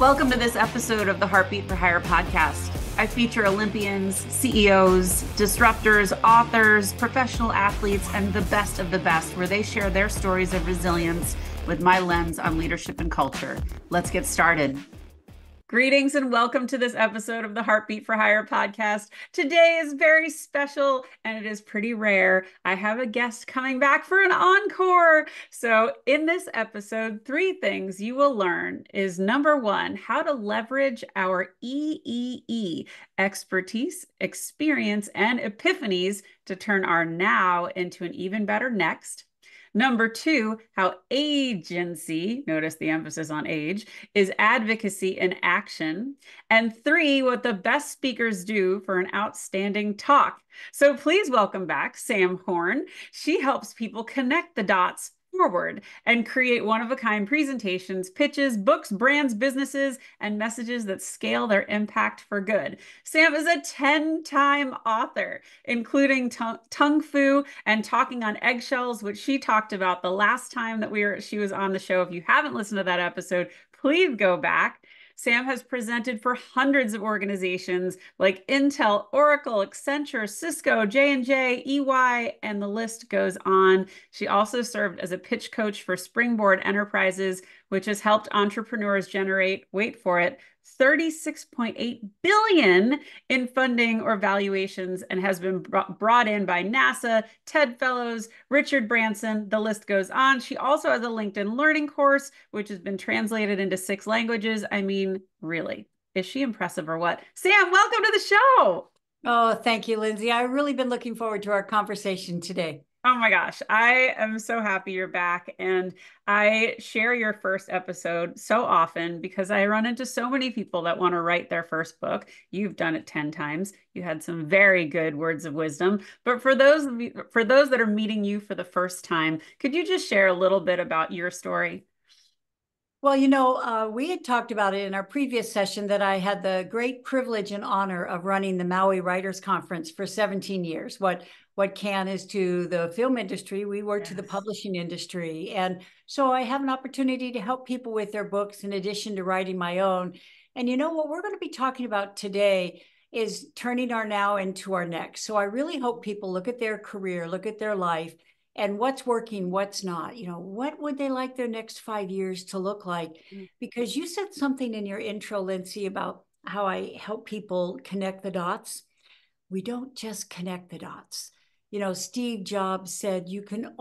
Welcome to this episode of the Heartbeat for Hire podcast. I feature Olympians, CEOs, disruptors, authors, professional athletes, and the best of the best, where they share their stories of resilience with my lens on leadership and culture. Let's get started. Greetings and welcome to this episode of the Heartbeat for Hire podcast. Today is very special and it is pretty rare. I have a guest coming back for an encore. So in this episode, 3 things you will learn is number 1, how to leverage our EEE, expertise, experience, and epiphanies to turn our now into an even better next. Number 2, how agency, notice the emphasis on age, is advocacy in action. And 3, what the best speakers do for an outstanding talk. So please welcome back Sam Horn. She helps people connect the dots forward and create one-of-a-kind presentations, pitches, books, brands, businesses, and messages that scale their impact for good. Sam is a 10-time author, including Tung Fu and Talking on Eggshells, which she talked about the last time that she was on the show. If you haven't listened to that episode, please go back. Sam has presented for hundreds of organizations like Intel, Oracle, Accenture, Cisco, J&J, EY, and the list goes on. She also served as a pitch coach for Springboard Enterprises, which has helped entrepreneurs generate, wait for it, $36.8 billion in funding or valuations, and has been brought in by NASA, TED Fellows, Richard Branson, the list goes on. She also has a LinkedIn Learning course, which has been translated into 6 languages. I mean, really, is she impressive or what? Sam, welcome to the show. Oh, thank you, Lindsay. I've really been looking forward to our conversation today. Oh my gosh, I am so happy you're back. And I share your first episode so often because I run into so many people that want to write their first book. You've done it 10 times. You had some very good words of wisdom. But for those that are meeting you for the first time, could you just share a little bit about your story? Well, we had talked about it in our previous session that I had the great privilege and honor of running the Maui Writers Conference for 17 years. What Can is to the film industry, we were to the publishing industry. And so I have an opportunity to help people with their books in addition to writing my own. And what we're going to be talking about today is turning our now into our next. So I really hope people look at their career, look at their life, and what's working, what's not. What would they like their next 5 years to look like? Because you said something in your intro, Lyndsay, about how I help people connect the dots. We don't just connect the dots. Steve Jobs said you can't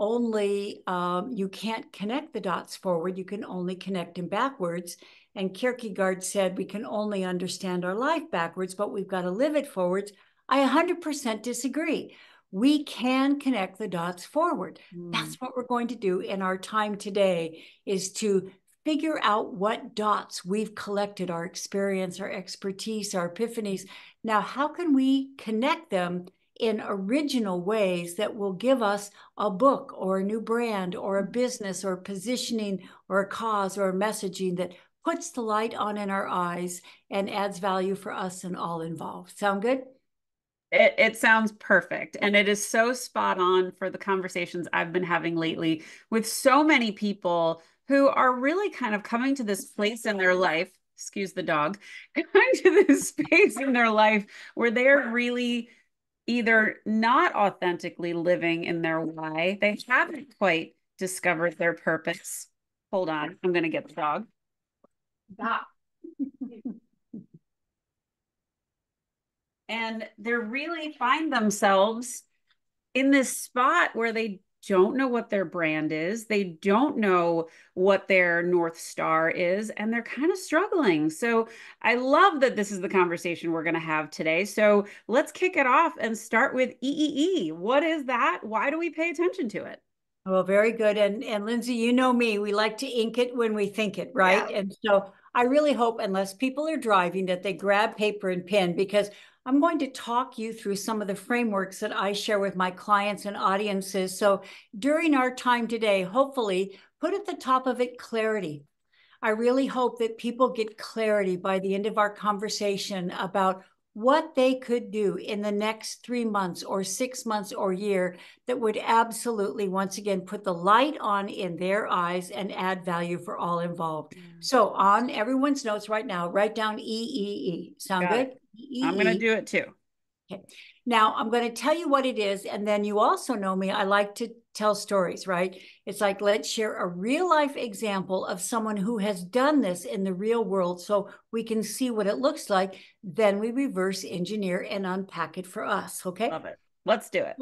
connect the dots forward, you can only connect them backwards. And Kierkegaard said we can only understand our life backwards, but we've got to live it forwards. I 100% disagree. We can connect the dots forward. That's what we're going to do in our time today, is to figure out what dots we've collected, our experience, our expertise, our epiphanies. Now, how can we connect them in original ways that will give us a book or a new brand or a business or positioning or a cause or a messaging that puts the light on in our eyes and adds value for us and all involved? Sound good? It sounds perfect. And it is so spot on for the conversations I've been having lately with so many people who are really kind of coming to this place in their life, excuse the dog, coming to this space in their life where they're really either not authentically living in their why, they haven't quite discovered their purpose. Hold on, I'm going to get the dog. Stop. And they really find themselves in this spot where they don't know what their brand is. They don't know what their North Star is, and they're kind of struggling. So I love that this is the conversation we're going to have today. So let's kick it off and start with EEE. What is that? Why do we pay attention to it? Well, very good. And Lyndsay, you know me, we like to ink it when we think it, right? Yeah. And so I really hope, unless people are driving, that they grab paper and pen, because I'm going to talk you through some of the frameworks that I share with my clients and audiences. So during our time today, hopefully put at the top of it clarity. I really hope that people get clarity by the end of our conversation about what they could do in the next 3 months or 6 months or year that would absolutely, once again, put the light on in their eyes and add value for all involved. So on everyone's notes right now, write down EEE. Sound Got good? it. EEE. I'm going to do it too. Okay. Now I'm going to tell you what it is. And then you also know me. I like to tell stories, right? It's like, let's share a real life example of someone who has done this in the real world so we can see what it looks like. Then we reverse engineer and unpack it for us. Okay. Love it. Let's do it.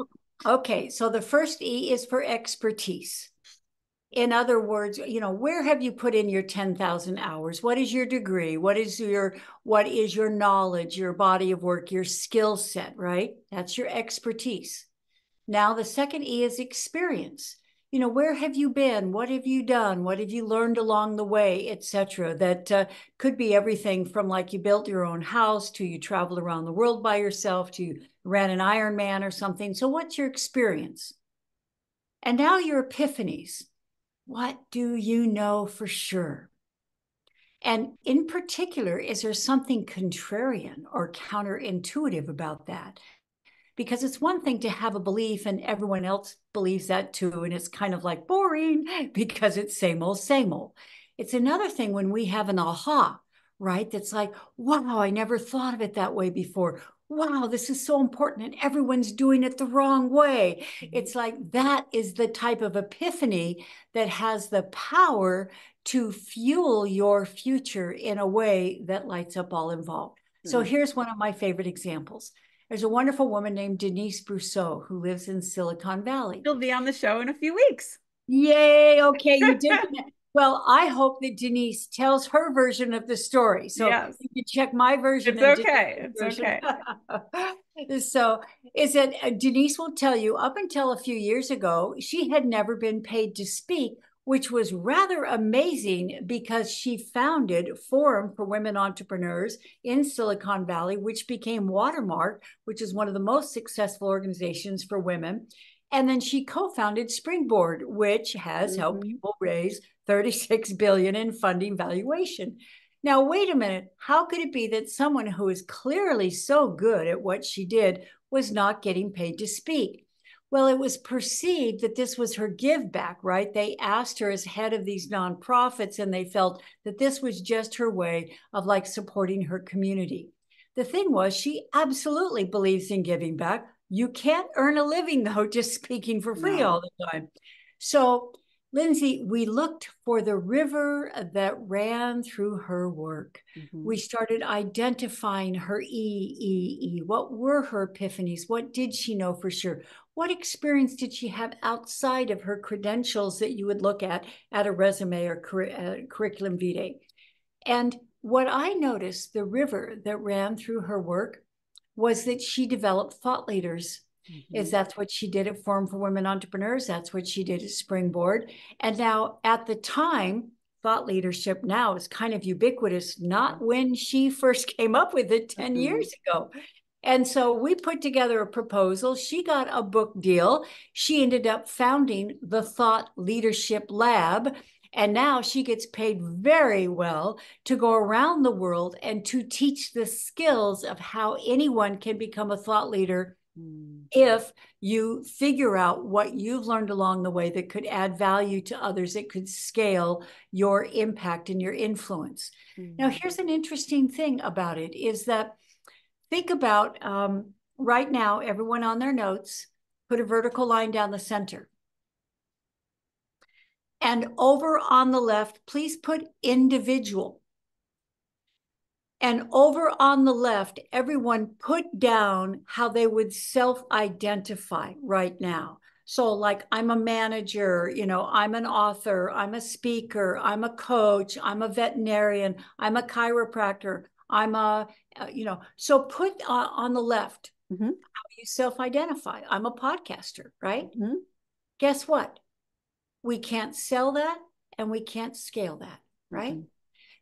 Okay. So the first E is for expertise. In other words, where have you put in your 10,000 hours? What is your degree? What is your knowledge, your body of work, your skill set, right? That's your expertise. Now, the second E is experience. Where have you been? What have you done? What have you learned along the way, etc. That could be everything from like you built your own house to you traveled around the world by yourself to you ran an Ironman or something. So what's your experience? And now your epiphanies. What do you know for sure? And in particular, is there something contrarian or counterintuitive about that? Because it's one thing to have a belief and everyone else believes that too. And it's kind of like boring because it's same old, same old. It's another thing when we have an aha, right? That's like, wow, I never thought of it that way before. Wow, this is so important and everyone's doing it the wrong way. It's like that is the type of epiphany that has the power to fuel your future in a way that lights up all involved. So here's one of my favorite examples. There's a wonderful woman named Denise Brousseau who lives in Silicon Valley. She'll be on the show in a few weeks. Yay. Okay, you did. Well, I hope that Denise tells her version of the story. So yes. You can check my version. It's okay. It's okay. So is that Denise will tell you up until a few years ago, she had never been paid to speak, which was rather amazing because she founded Forum for Women Entrepreneurs in Silicon Valley, which became Watermark, which is one of the most successful organizations for women. And then she co-founded Springboard, which has helped people raise $36 billion in funding valuation. Now, wait a minute. How could it be that someone who is clearly so good at what she did was not getting paid to speak? Well, it was perceived that this was her give back, right? They asked her as head of these nonprofits, and they felt that this was just her way of like supporting her community. The thing was, she absolutely believes in giving back. You can't earn a living, though, just speaking for free all the time. So, Lyndsay, we looked for the river that ran through her work. We started identifying her E. What were her epiphanies? What did she know for sure? What experience did she have outside of her credentials that you would look at a resume or curriculum vitae? And what I noticed, the river that ran through her work was that she developed thought leaders. That's what she did at Forum for Women Entrepreneurs. That's what she did at Springboard. And now at the time, thought leadership now is kind of ubiquitous, not when she first came up with it 10 years ago. And so we put together a proposal. She got a book deal. She ended up founding the Thought Leadership Lab. And now she gets paid very well to go around the world and to teach the skills of how anyone can become a thought leader if you figure out what you've learned along the way that could add value to others, that could scale your impact and your influence. Now, here's an interesting thing about it is that think about right now, everyone on their notes, put a vertical line down the center. And over on the left, please put individual. And over on the left, everyone put down how they would self-identify right now. So like, I'm a manager, I'm an author, I'm a speaker, I'm a coach, I'm a veterinarian, I'm a chiropractor, I'm so put on the left how you self-identify. I'm a podcaster, right? Guess what? We can't sell that and we can't scale that, right?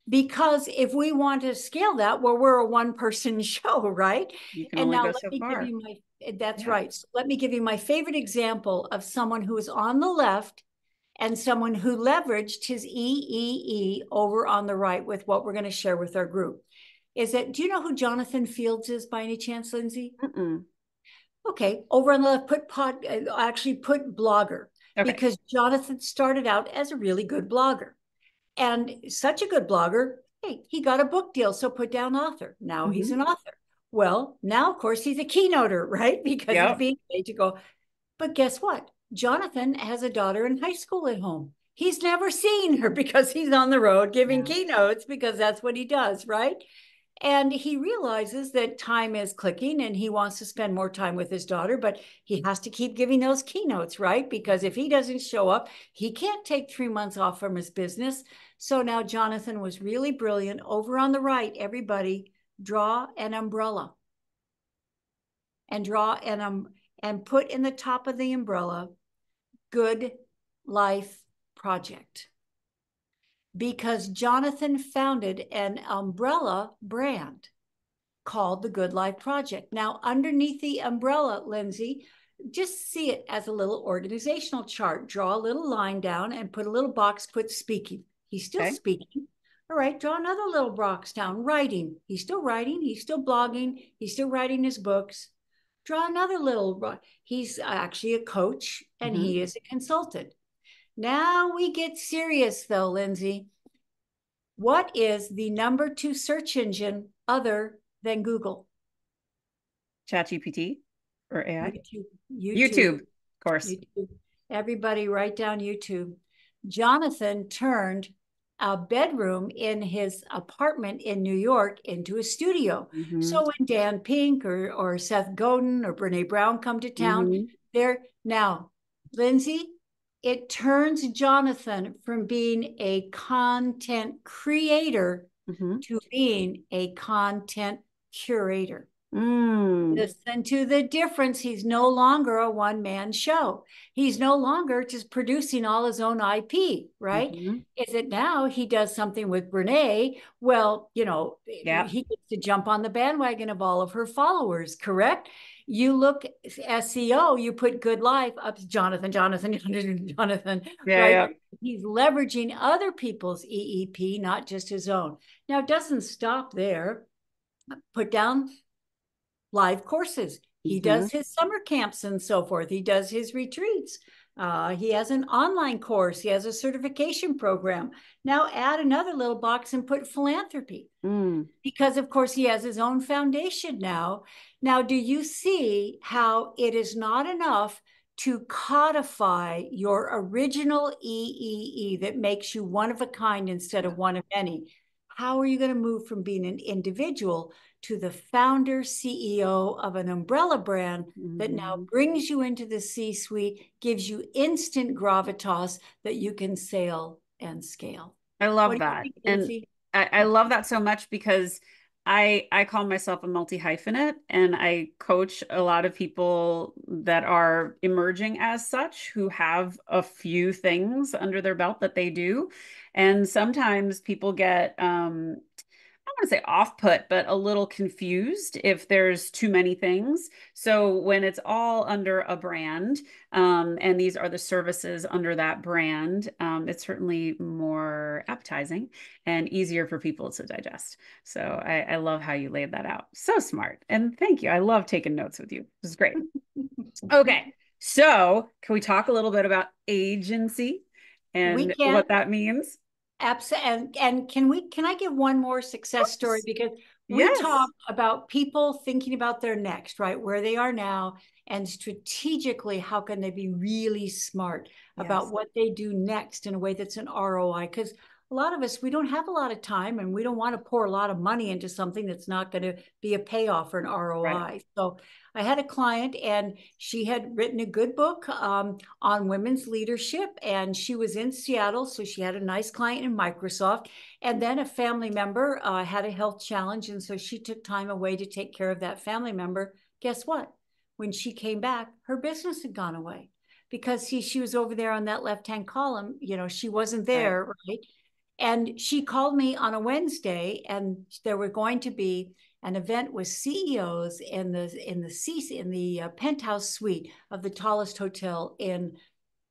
Because if we want to scale that, well, we're a one-person show, right? You can only go so far. That's right. So let me give you my favorite example of someone who is on the left and someone who leveraged his EEE over on the right with what we're going to share with our group. is that, do you know who Jonathan Fields is by any chance, Lyndsay? Mm-mm. Okay, over on the left, actually put blogger, Okay. because Jonathan started out as a really good blogger. And such a good blogger, hey, he got a book deal, so put down author. Now he's an author. Well, now, of course, he's a keynoter, right? Because he's being paid to go. But guess what? Jonathan has a daughter in high school at home. He's never seen her because he's on the road giving keynotes, because that's what he does, right? And he realizes that time is clicking and he wants to spend more time with his daughter, but he has to keep giving those keynotes, right? Because if he doesn't show up, he can't take 3 months off from his business. So now Jonathan was really brilliant. Over on the right, everybody draw an umbrella and and put in the top of the umbrella, Good Life Project. Because Jonathan founded an umbrella brand called the Good Life Project. Now, underneath the umbrella, Lyndsay, just see it as a little organizational chart. Draw a little line down and put a little box, put speaking. He's still speaking. All right, draw another little box down, writing. He's still writing. He's still blogging. He's still writing his books. Draw another little, he's actually a coach and he is a consultant. Now we get serious though, Lyndsay. What is the #2 search engine other than Google? ChatGPT or AI? YouTube, of course. YouTube. Everybody write down YouTube. Jonathan turned a bedroom in his apartment in New York into a studio. So when Dan Pink or Seth Godin or Brene Brown come to town, they're now, Lyndsay, it turns Jonathan from being a content creator to being a content curator. Listen to the difference. He's no longer a one-man show. He's no longer just producing all his own IP, right? Is it now he does something with Brene? Well, you know, he gets to jump on the bandwagon of all of her followers, correct? You look SEO, you put Good Life up to Jonathan, right? He's leveraging other people's EEP, not just his own. Now, it doesn't stop there. Put down live courses. He does his summer camps and so forth. He does his retreats. He has an online course. He has a certification program. Now add another little box and put philanthropy. Because of course he has his own foundation now. Now, do you see how it is not enough to codify your original EEE that makes you one of a kind instead of one of many? How are you going to move from being an individual to the founder CEO of an umbrella brand that now brings you into the C-suite, gives you instant gravitas that you can sail and scale? I love that. And I love that so much because I call myself a multi-hyphenate and I coach a lot of people that are emerging as such, who have a few things under their belt that they do. And sometimes people get, I don't want to say off-put, but a little confused if there's too many things. So when it's all under a brand, and these are the services under that brand, it's certainly more appetizing and easier for people to digest. So I love how you laid that out. So smart. And thank you. I love taking notes with you. This is great. Okay. So can we talk a little bit about agency and what that means? Absolutely. And can I give one more success story? Because we talk about people thinking about their next, right? Where they are now, and strategically, how can they be really smart about what they do next in a way that's an ROI? Because a lot of us, we don't have a lot of time and we don't want to pour a lot of money into something that's not going to be a payoff or an ROI. Right. So I had a client and she had written a good book on women's leadership, and she was in Seattle. So she had a nice client in Microsoft, and then a family member had a health challenge. And so she took time away to take care of that family member. Guess what? When she came back, her business had gone away because she was over there on that left-hand column. You know, she wasn't there, right? And she called me on a Wednesday, and there were going to be an event with CEOs in the penthouse suite of the tallest hotel in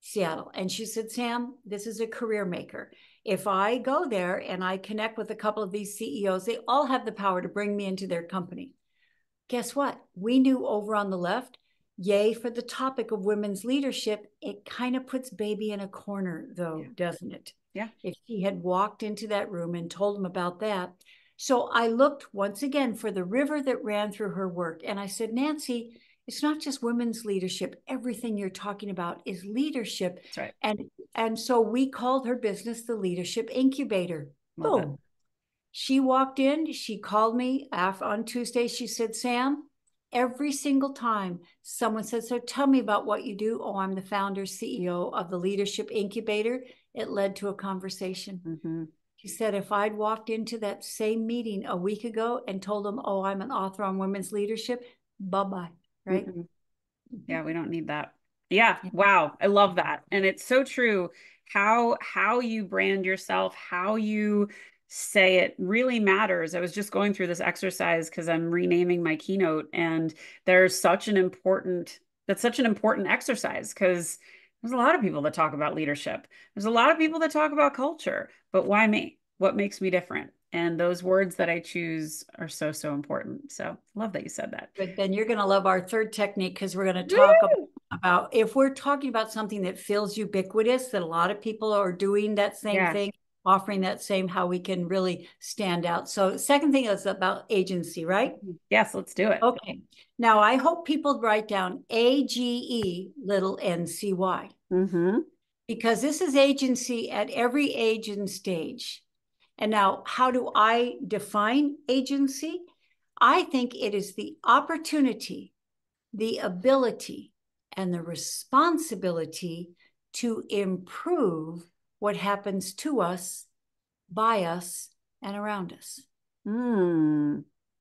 Seattle. And she said, Sam, this is a career maker. if I go there and I connect with a couple of these CEOs, they all have the power to bring me into their company. Guess what? We knew over on the left, yay for the topic of women's leadership. It kind of puts baby in a corner, though, doesn't it? Yeah. If she had walked into that room and told them about that. So I looked once again for the river that ran through her work. And I said, Nancy, it's not just women's leadership. Everything you're talking about is leadership. That's right. And so we called her business the Leadership Incubator. Love Boom. it. She walked in, she called me on Tuesday. She said, Sam, every single time someone said, so tell me about what you do. Oh, I'm the founder, CEO of the Leadership Incubator. It led to a conversation. Mm-hmm. She said, if I'd walked into that same meeting a week ago and told them, oh, I'm an author on women's leadership, bye-bye, right? Mm-hmm. Yeah, we don't need that. Yeah. Wow. I love that. And it's so true. How you brand yourself, how you say it really matters. I was just going through this exercise because I'm renaming my keynote, and that's such an important exercise because there's a lot of people that talk about leadership. There's a lot of people that talk about culture, but why me? What makes me different? And those words that I choose are so, so important. So love that you said that. But then you're going to love our third technique, because we're going to talk about if we're talking about something that feels ubiquitous, that a lot of people are doing that same thing, offering that same, how we can really stand out. So second thing is about agency, right? Yes, let's do it. Okay. Now I hope people write down AGE little NCY, because this is agency at every age and stage. And now, how do I define agency? I think it is the opportunity, the ability, and the responsibility to improve what happens to us, by us, and around us.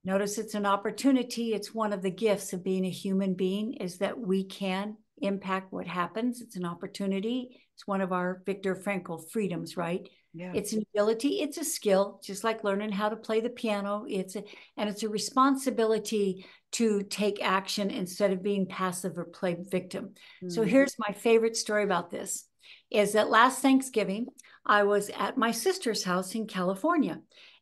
Notice it's an opportunity. It's one of the gifts of being a human being, is that we can impact what happens. It's an opportunity. It's one of our Viktor Frankl freedoms, right? Yeah. It's an ability. It's a skill, just like learning how to play the piano. It's a responsibility to take action instead of being passive or play victim. So here's my favorite story about this, is that last Thanksgiving, I was at my sister's house in California.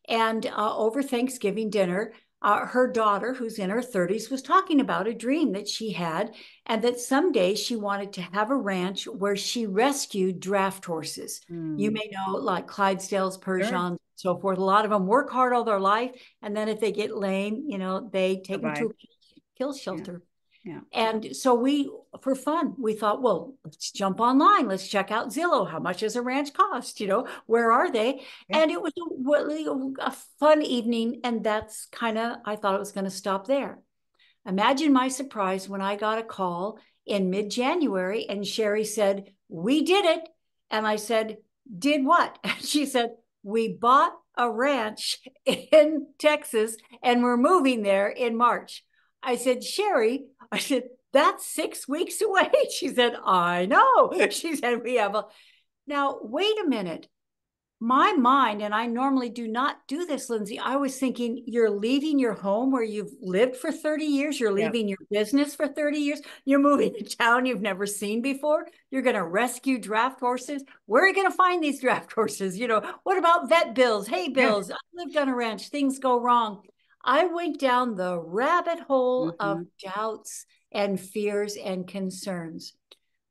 And over Thanksgiving dinner, her daughter, who's in her 30s, was talking about a dream that she had, and that someday she wanted to have a ranch where she rescued draft horses. You may know, like Clydesdales, Persians, so forth. A lot of them work hard all their life, and then if they get lame, they take them to a kill shelter. Yeah. And so we, for fun, we thought, well, let's jump online. Let's check out Zillow. How much does a ranch cost? Where are they? Yeah. And it was a fun evening. And that's I thought it was going to stop there. Imagine my surprise when I got a call in mid-January and Sherry said, we did it. And I said, did what? And she said, we bought a ranch in Texas and we're moving there in March. I said, Sherry, that's 6 weeks away. She said, I know. She said, now, wait a minute. My mind, and I normally do not do this, Lyndsay, I was thinking, you're leaving your home where you've lived for 30 years. You're leaving your business for 30 years. You're moving to town you've never seen before. You're going to rescue draft horses. Where are you going to find these draft horses? What about vet bills? Hay bills. I lived on a ranch. Things go wrong. I went down the rabbit hole of doubts and fears and concerns.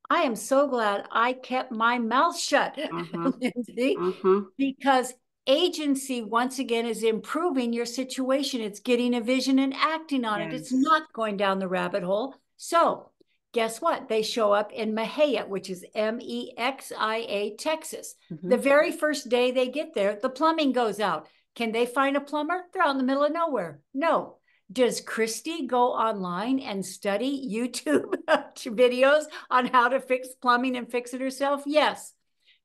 I am so glad I kept my mouth shut, Lyndsay, because agency, once again, is improving your situation. It's getting a vision and acting on it. It's not going down the rabbit hole. So guess what? They show up in Mexia, which is Mexia, Texas. The very first day they get there, the plumbing goes out. Can they find a plumber? They're out in the middle of nowhere. No. Does Christy go online and study YouTube videos on how to fix plumbing and fix it herself? Yes.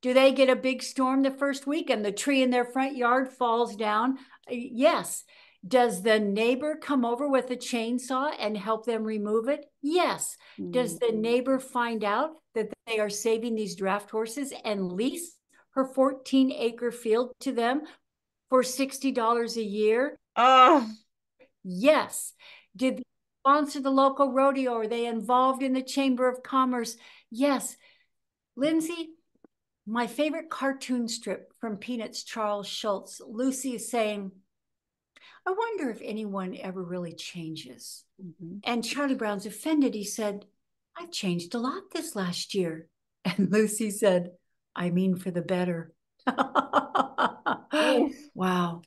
Do they get a big storm the first week and the tree in their front yard falls down? Yes. Does the neighbor come over with a chainsaw and help them remove it? Yes. Does the neighbor find out that they are saving these draft horses and lease her 14-acre field to them for $60 a year? Yes. Did they sponsor the local rodeo? Are they involved in the Chamber of Commerce? Yes. Lyndsay, my favorite cartoon strip from Peanuts, Charles Schulz. Lucy is saying, I wonder if anyone ever really changes. And Charlie Brown's offended. He said, I've changed a lot this last year. And Lucy said, I mean for the better. Wow.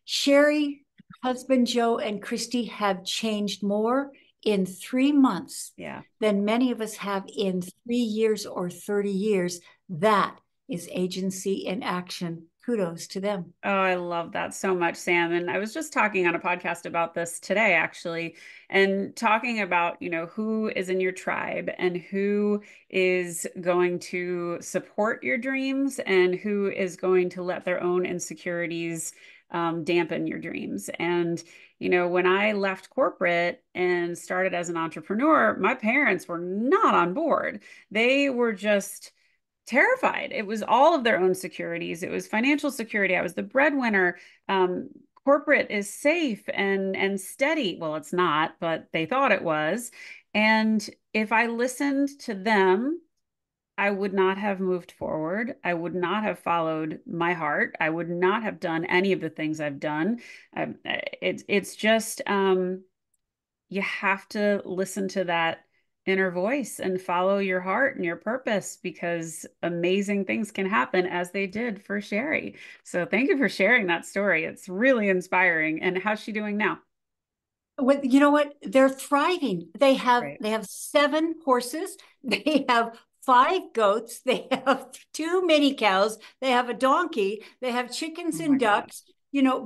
Sherry, husband Joe, and Christy have changed more in 3 months than many of us have in 3 years or 30 years. That is agency in action. Kudos to them. Oh, I love that so much, Sam. And I was just talking on a podcast about this today, actually, and talking about, who is in your tribe and who is going to support your dreams and who is going to let their own insecurities dampen your dreams. And, when I left corporate and started as an entrepreneur, my parents were not on board. They were just terrified. It was all of their own securities. It was financial security. I was the breadwinner. Corporate is safe and steady. Well, it's not, but they thought it was. And if I listened to them, I would not have moved forward. I would not have followed my heart. I would not have done any of the things I've done. It's just you have to listen to that inner voice and follow your heart and your purpose, because amazing things can happen, as they did for Sherry. So thank you for sharing that story. It's really inspiring. And how's she doing now? Well, you know what? They're thriving. They have Right. 7 horses. They have 5 goats. They have 2 mini cows. They have a donkey. They have chickens Oh my and God. ducks,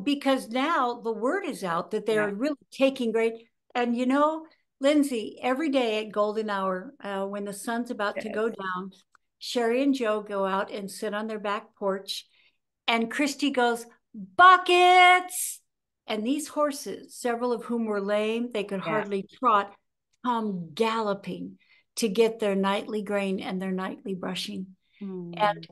because now the word is out that they're really taking great. And, Lyndsay, every day at golden hour, when the sun's about to go down, Sherry and Joe go out and sit on their back porch. And Christy goes, buckets. And these horses, several of whom were lame, they could hardly trot, come galloping to get their nightly grain and their nightly brushing. And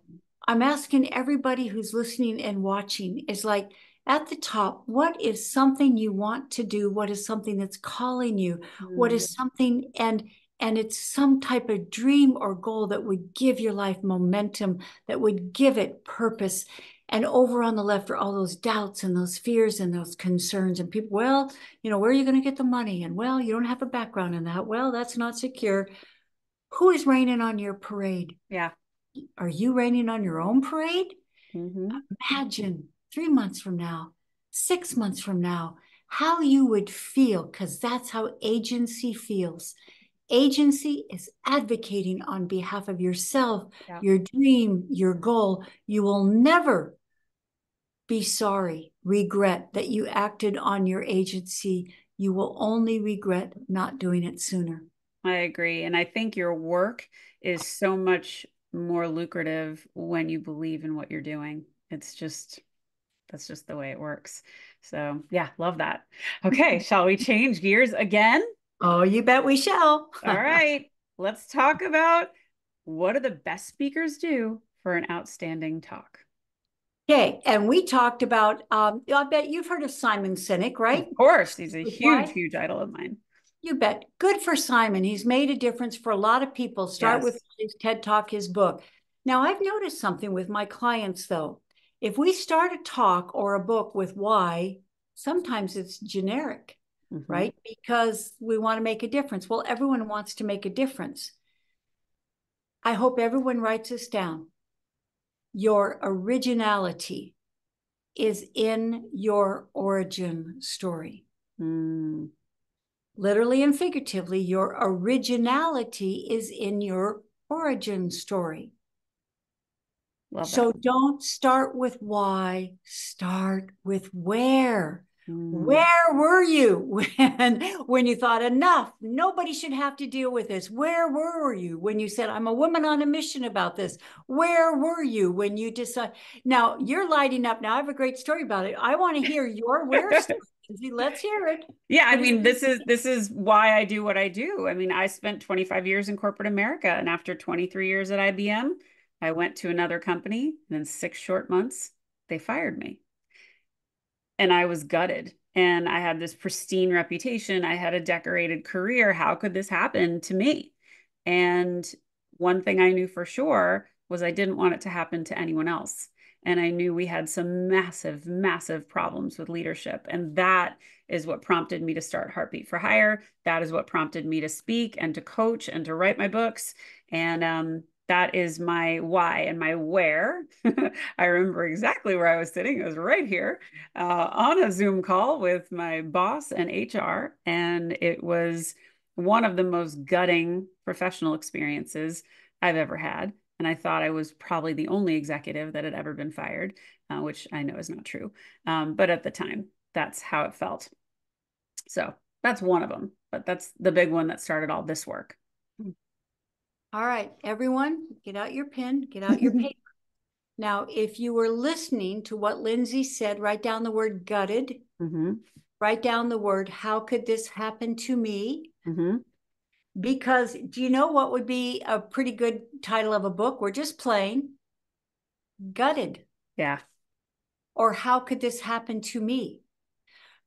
I'm asking everybody who's listening and watching, is like, at the top, what is something you want to do? What is something that's calling you? What is something, and it's some type of dream or goal that would give your life momentum, that would give it purpose. And over on the left are all those doubts and those fears and those concerns. And people, well, where are you going to get the money? And well, you don't have a background in that. Well, that's not secure. Who is raining on your parade? Yeah. Are you raining on your own parade? Imagine 3 months from now, 6 months from now, how you would feel, because that's how agency feels. Agency is advocating on behalf of yourself, your dream, your goal. You will never be sorry, regret that you acted on your agency. You will only regret not doing it sooner. I agree. And I think your work is so much more lucrative when you believe in what you're doing. That's just the way it works. So yeah, love that. Okay, shall we change gears again? Oh, you bet we shall. All right, let's talk about, what do the best speakers do for an outstanding talk? Okay, and we talked about, I bet you've heard of Simon Sinek, right? Of course, he's a huge idol of mine. You bet. Good for Simon. He's made a difference for a lot of people. Start with his TED Talk, his book. Now, I've noticed something with my clients, though. If we start a talk or a book with why, sometimes it's generic, right? Because we want to make a difference. Well, everyone wants to make a difference. I hope everyone writes this down. Your originality is in your origin story. Literally and figuratively, your originality is in your origin story. So don't start with why, start with where. Where were you when you thought, enough, nobody should have to deal with this? Where were you when you said, I'm a woman on a mission about this? Where were you when you decided? Now you're lighting up. Now I have a great story about it. I want to hear your where story. Let's hear it. Yeah, I mean, this is why I do what I do. I mean, I spent 25 years in corporate America, and after 23 years at IBM, I went to another company, and in 6 short months, they fired me. And I was gutted. And I had this pristine reputation. I had a decorated career. How could this happen to me? And one thing I knew for sure was I didn't want it to happen to anyone else. And I knew we had some massive, massive problems with leadership. And that is what prompted me to start Heartbeat for Hire. That is what prompted me to speak and to coach and to write my books. And that is my why and my where. I remember exactly where I was sitting. It was right here on a Zoom call with my boss and HR. And it was one of the most gutting professional experiences I've ever had. And I thought I was probably the only executive that had ever been fired, which I know is not true. But at the time, that's how it felt. So that's one of them, but that's the big one that started all this work. All right, everyone, get out your pen, get out your paper. Now, if you were listening to what Lyndsay said, write down the word gutted. Mm-hmm. Write down the word, how could this happen to me? Mm-hmm. Because do you know what would be a pretty good title of a book? We're just plain gutted. Yeah. Or how could this happen to me?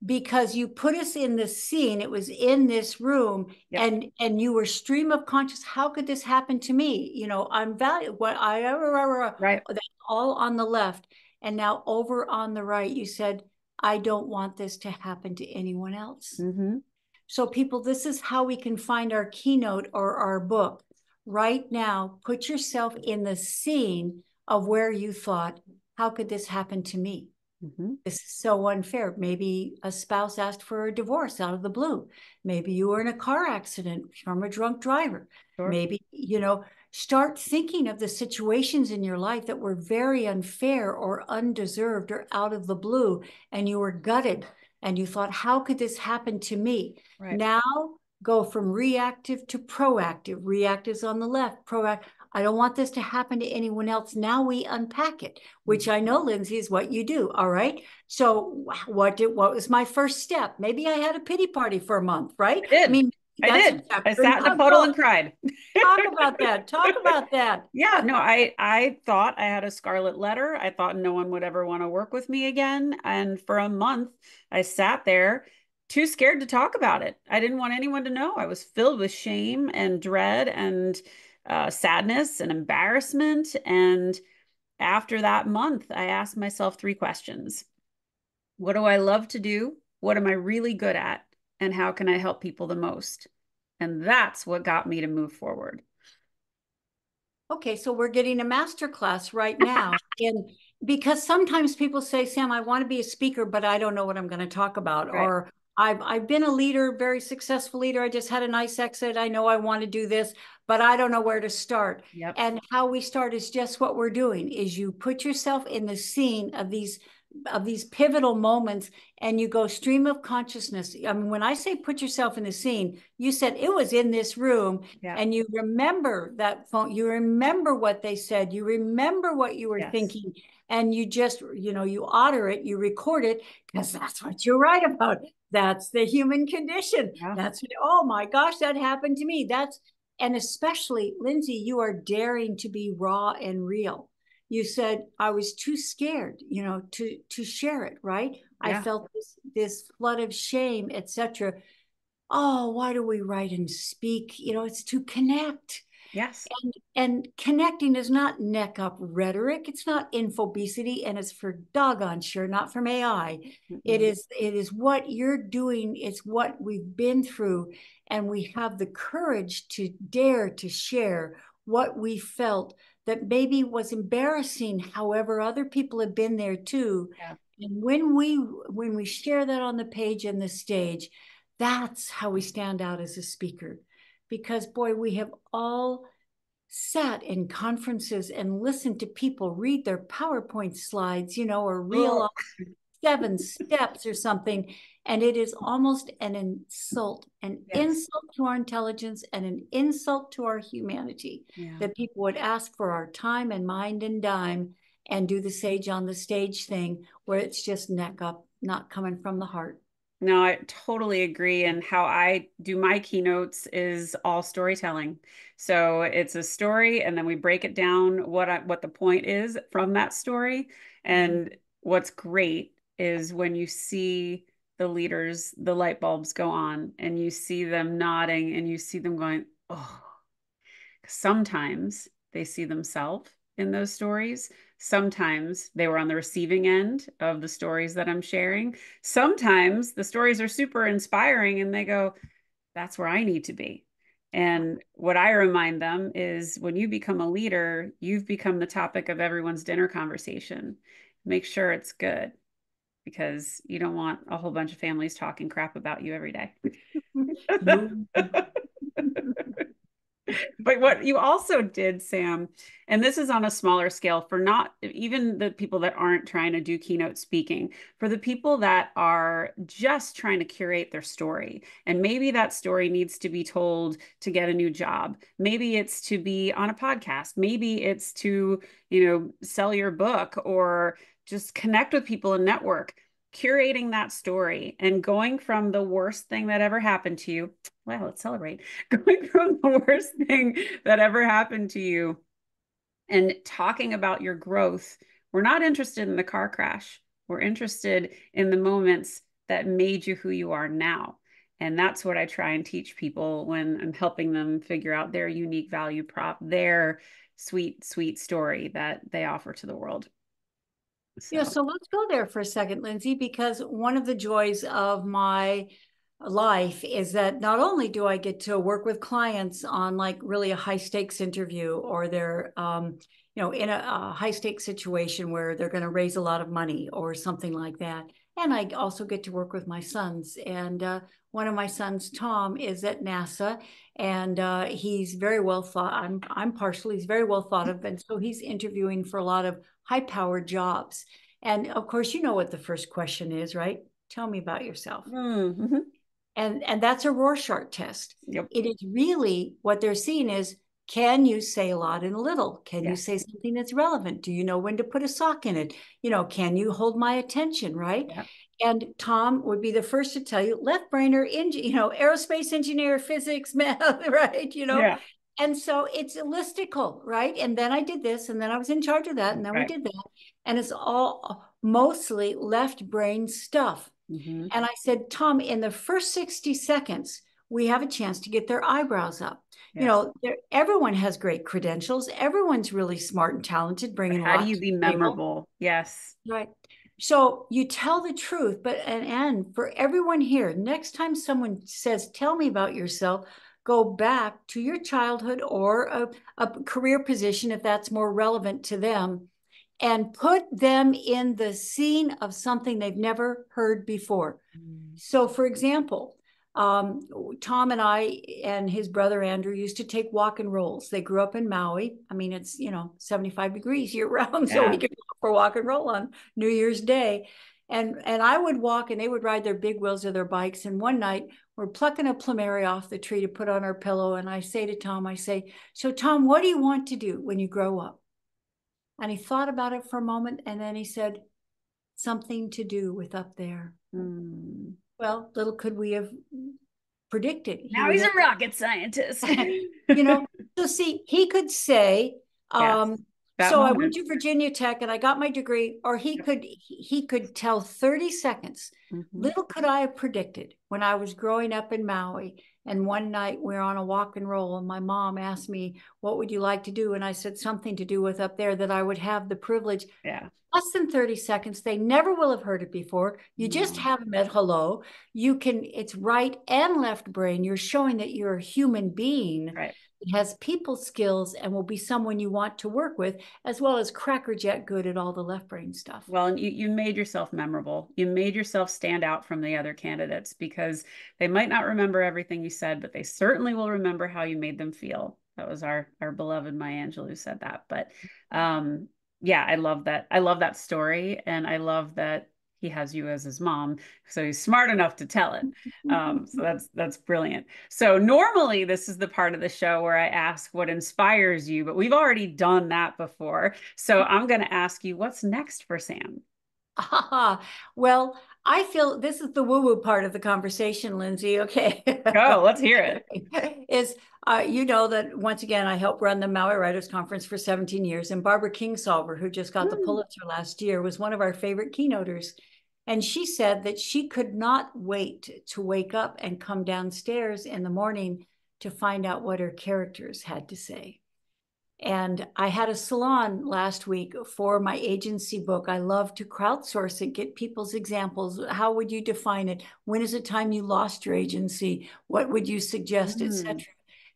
Because you put us in the scene, it was in this room, yep. and you were stream of conscious. How could this happen to me? You know, I'm valued. What I right. That's all on the left, and now over on the right, you said, I don't want this to happen to anyone else. Mm-hmm. So, people, this is how we can find our keynote or our book. Right now, put yourself in the scene of where you thought, how could this happen to me? Mm-hmm. This is so unfair. Maybe a spouse asked for a divorce out of the blue. Maybe you were in a car accident from a drunk driver. Sure. Maybe, you know, start thinking of the situations in your life that were very unfair or undeserved or out of the blue, and you were gutted and you thought, how could this happen to me? Right. Now go from reactive to proactive. Reactive is on the left, proactive. I don't want this to happen to anyone else. Now we unpack it, which I know, Lyndsay, is what you do. All right. So what was my first step? Maybe I had a pity party for a month, right? I did. I did. I sat in a puddle and cried. Talk about that. Talk about that. Yeah, no, I thought I had a scarlet letter. I thought no one would ever want to work with me again. And for a month, I sat there too scared to talk about it. I didn't want anyone to know. I was filled with shame and dread and sadness and embarrassment. And after that month, I asked myself three questions. What do I love to do? What am I really good at? And how can I help people the most? And that's what got me to move forward. Okay, so we're getting a master class right now. And because sometimes people say, Sam, I want to be a speaker, but I don't know what I'm going to talk about. Right. Or I've been a leader, very successful leader. I just had a nice exit. I know I want to do this, but I don't know where to start. Yep. And how we start is just what we're doing, is you put yourself in the scene of these pivotal moments, and you go stream of consciousness. I mean, when I say put yourself in the scene, you said it was in this room, and you remember that phone, you remember what they said, you remember what you were thinking, and you just, you know, you order it, you record it, because that's what you write about. That's the human condition. That's what, oh my gosh, that happened to me. And especially, Lyndsay, you are daring to be raw and real. You said, I was too scared, you know, to share it, right? I felt this flood of shame, etc. Oh, why do we write and speak? You know, it's to connect. Yes. And connecting is not neck up rhetoric. It's not infobesity, and it's for doggone sure not from AI. Mm-hmm. It is what you're doing. It's what we've been through, and we have the courage to dare to share what we felt that maybe was embarrassing. However, other people have been there too. And when we share that on the page and the stage, that's how we stand out as a speaker. Because boy, we have all sat in conferences and listened to people read their PowerPoint slides, you know, or reel off 7 steps or something. And it is almost an insult to our intelligence and an insult to our humanity that people would ask for our time and mind and dime and do the sage on the stage thing where it's just neck up, not coming from the heart. No, I totally agree. And how I do my keynotes is all storytelling. So it's a story, and then we break it down what the point is from that story. And what's great is when you see the leaders, the light bulbs go on, and you see them nodding, and you see them going, oh. Sometimes they see themselves in those stories. Sometimes they were on the receiving end of the stories that I'm sharing. Sometimes the stories are super inspiring and they go, that's where I need to be. And what I remind them is when you become a leader, you've become the topic of everyone's dinner conversation. Make sure it's good because you don't want a whole bunch of families talking crap about you every day. No. But what you also did, Sam, and this is on a smaller scale for not even the people that aren't trying to do keynote speaking, for the people that are just trying to curate their story. And maybe that story needs to be told to get a new job. Maybe it's to be on a podcast. Maybe it's to, sell your book or just connect with people and network. Curating that story and going from the worst thing that ever happened to you. Well, let's celebrate. Going from the worst thing that ever happened to you and talking about your growth. We're not interested in the car crash. We're interested in the moments that made you who you are now. And that's what I try and teach people when I'm helping them figure out their unique value prop, their sweet, sweet story that they offer to the world. So let's go there for a second, Lyndsay, because one of the joys of my life is that not only do I get to work with clients on like really a high stakes interview, or they're in a high stakes situation where they're going to raise a lot of money or something like that. And I also get to work with my sons. And one of my sons, Tom, is at NASA, and he's very well thought. I'm partial. He's very well thought of, and so he's interviewing for a lot of high-powered jobs. And of course, you know what the first question is, right? Tell me about yourself. Mm-hmm. And that's a Rorschach test. Yep. It is really what they're seeing is, can you say a lot in a little? Can you say something that's relevant? Do you know when to put a sock in it? Can you hold my attention, right? Yeah. And Tom would be the first to tell you, left brainer, aerospace engineer, physics, math, right? Yeah. And so it's a listicle, right? And then I did this, and then I was in charge of that, and then we did that. And it's all mostly left brain stuff. Mm-hmm. And I said, Tom, in the first 60 seconds, we have a chance to get their eyebrows up. Yes. Everyone has great credentials. Everyone's really smart and talented, bringing a lot. How do you be memorable? Yes. Right. So you tell the truth, but and for everyone here, next time someone says, tell me about yourself, go back to your childhood or a career position if that's more relevant to them, and put them in the scene of something they've never heard before. So for example, Tom and I and his brother Andrew used to take walk and rolls. They grew up in Maui. I mean, it's 75 degrees year round, so we could go for walk and roll on New Year's Day. And I would walk and they would ride their big wheels or their bikes. And one night we're plucking a plumeria off the tree to put on our pillow. And I say to Tom, so Tom, what do you want to do when you grow up? And he thought about it for a moment, and then he said, something to do with up there. Mm. Well, little could we have predicted. Now he's a rocket scientist. So see, he could say, so I went to Virginia Tech and I got my degree, or he could tell 30 seconds. Mm-hmm. Little could I have predicted when I was growing up in Maui. And one night we were on a walk and roll, and my mom asked me, what would you like to do? And I said, something to do with up there, that I would have the privilege. Yeah. Less than 30 seconds. They never will have heard it before. You just have them at hello. It's right and left brain. You're showing that you're a human being. Right. It has people skills and will be someone you want to work with, as well as crackerjack good at all the left brain stuff. Well, and you made yourself memorable. You made yourself stand out from the other candidates, because they might not remember everything you said, but they certainly will remember how you made them feel. That was our beloved Maya Angelou who said that. But yeah, I love that. I love that story. And I love that he has you as his mom, so he's smart enough to tell it. So that's brilliant. So normally this is the part of the show where I ask what inspires you, but we've already done that before. So I'm going to ask you, what's next for Sam? Well, I feel this is the woo-woo part of the conversation, Lyndsay. Okay. Go, let's hear it. You know that once again, I helped run the Maui Writers Conference for 17 years. And Barbara Kingsolver, who just got the Pulitzer last year, was one of our favorite keynoters. And she said that she could not wait to wake up and come downstairs in the morning to find out what her characters had to say. And I had a salon last week for my agency book. I love to crowdsource it, get people's examples. How would you define it? When is the time you lost your agency? What would you suggest, etc.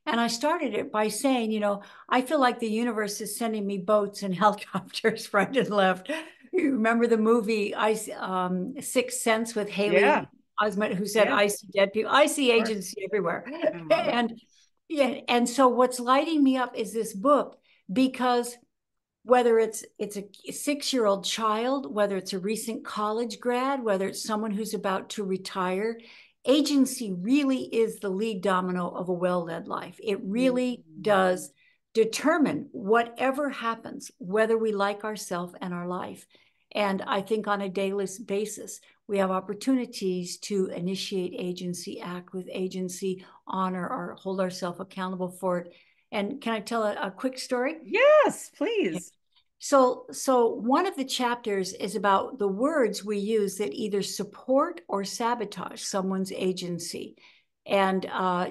And I started it by saying, I feel like the universe is sending me boats and helicopters right and left. You remember the movie Sixth Sense with Yeah. Haley Osment, who said, Yeah. I see dead people. I see Of course. agency everywhere. I love it. And yeah, and so what's lighting me up is this book, because whether it's a 6-year-old child, whether it's a recent college grad, whether it's someone who's about to retire, agency really is the lead domino of a well-led life. It really does determine whatever happens, whether we like ourselves and our life. And I think on a daily basis, we have opportunities to initiate agency, act with agency, honor or hold ourselves accountable for it. And can I tell a quick story? Yes, please. So one of the chapters is about the words we use that either support or sabotage someone's agency. And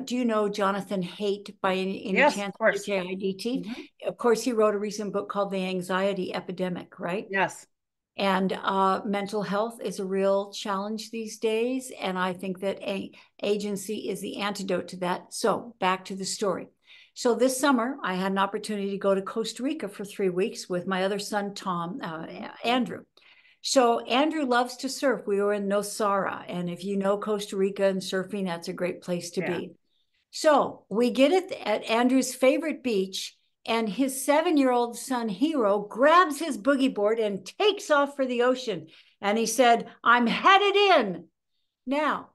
do you know Jonathan Haidt by any Yes, chance? of course. H-A-I-D-T. Of course, he wrote a recent book called The Anxiety Epidemic, right? Yes. And mental health is a real challenge these days. And I think that agency is the antidote to that. So back to the story. So this summer, I had an opportunity to go to Costa Rica for 3 weeks with my other son, Andrew. So Andrew loves to surf. We were in Nosara. And if you know Costa Rica and surfing, that's a great place to be. So we get it at Andrew's favorite beach, and his 7-year-old son, Hero, grabs his boogie board and takes off for the ocean. And he said, I'm headed in. Now,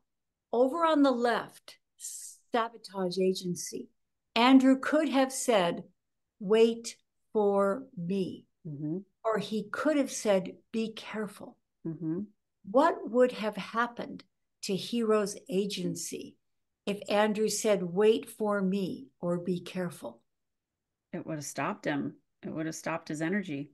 over on the left, sabotage agency. Andrew could have said, wait for me. Or he could have said, be careful. What would have happened to Hero's agency if Andrew said, wait for me or be careful? It would have stopped him. It would have stopped his energy.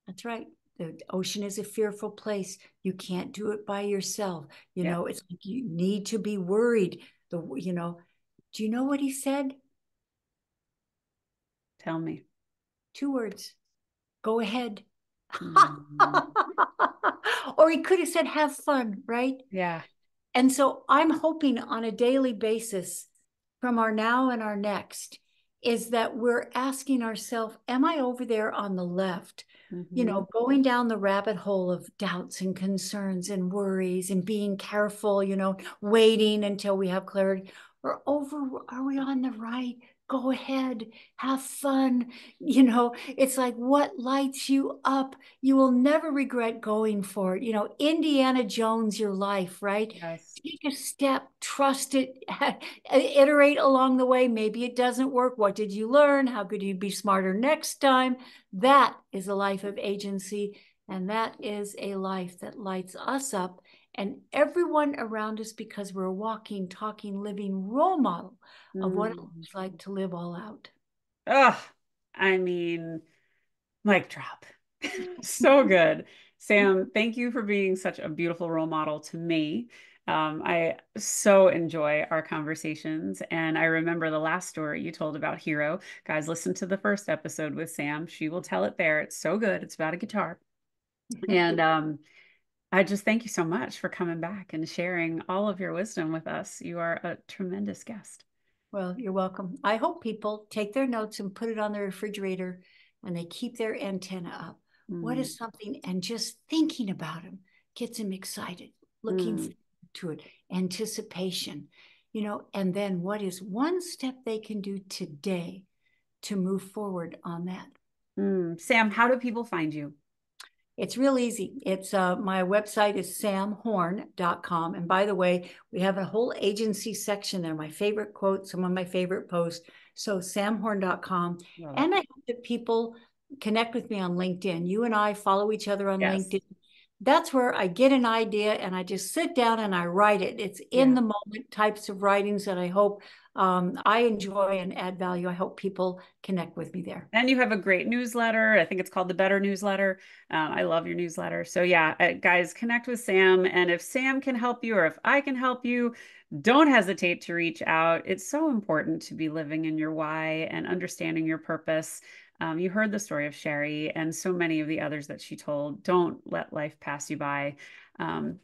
That's right. The ocean is a fearful place. You can't do it by yourself. It's like you need to be worried. Do you know what he said? Tell me. 2 words. Go ahead. Or he could have said, have fun, right? Yeah. And so I'm hoping on a daily basis from our now and our next is that we're asking ourselves, am I over there on the left, going down the rabbit hole of doubts and concerns and worries and being careful, waiting until we have clarity? Or are we on the right? Go ahead, have fun. It's like what lights you up. You will never regret going for it. Indiana Jones, your life, right? Yes. Take a step, trust it, iterate along the way. Maybe it doesn't work. What did you learn? How could you be smarter next time? That is a life of agency. And that is a life that lights us up and everyone around us, because we're a walking, talking, living role model of what it's like to live all out. I mean, mic drop. So good. Sam, thank you for being such a beautiful role model to me. I so enjoy our conversations. And I remember the last story you told about Hero. Guys, listen to the first episode with Sam. She will tell it there. It's so good. It's about a guitar. And I just thank you so much for coming back and sharing all of your wisdom with us. You are a tremendous guest. Well, you're welcome. I hope people take their notes and put it on their refrigerator and they keep their antenna up. What is something, and just thinking about them gets them excited, looking forward to it, anticipation, and then what is one step they can do today to move forward on that? Sam, how do people find you? It's real easy. It's my website is samhorn.com. And by the way, we have a whole agency section there. My favorite quotes, some of my favorite posts. So samhorn.com. And I hope that people connect with me on LinkedIn. You and I follow each other on LinkedIn. That's where I get an idea and I just sit down and I write it. It's in the moment types of writings that I hope I enjoy and add value. I hope people connect with me there. And you have a great newsletter. I think it's called the Better Newsletter. I love your newsletter. So yeah, guys, connect with Sam. And if Sam can help you or if I can help you, don't hesitate to reach out. It's so important to be living in your why and understanding your purpose. You heard the story of Sherry and so many of the others that she told. Don't let life pass you by.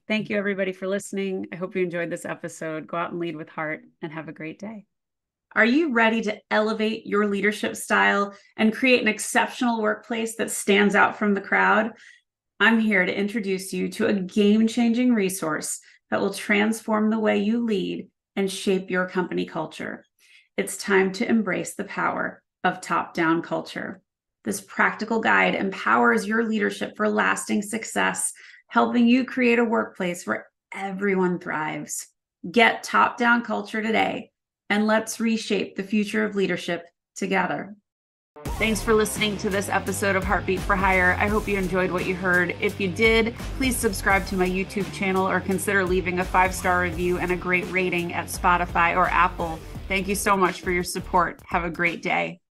Thank you, everybody, for listening. I hope you enjoyed this episode. Go out and lead with heart and have a great day. Are you ready to elevate your leadership style and create an exceptional workplace that stands out from the crowd? I'm here to introduce you to a game-changing resource that will transform the way you lead and shape your company culture. It's time to embrace the power of top-down culture. This practical guide empowers your leadership for lasting success, helping you create a workplace where everyone thrives. Get top-down culture today, and let's reshape the future of leadership together. Thanks for listening to this episode of Heartbeat for Hire. I hope you enjoyed what you heard. If you did, please subscribe to my YouTube channel or consider leaving a 5-star review and a great rating at Spotify or Apple. Thank you so much for your support. Have a great day.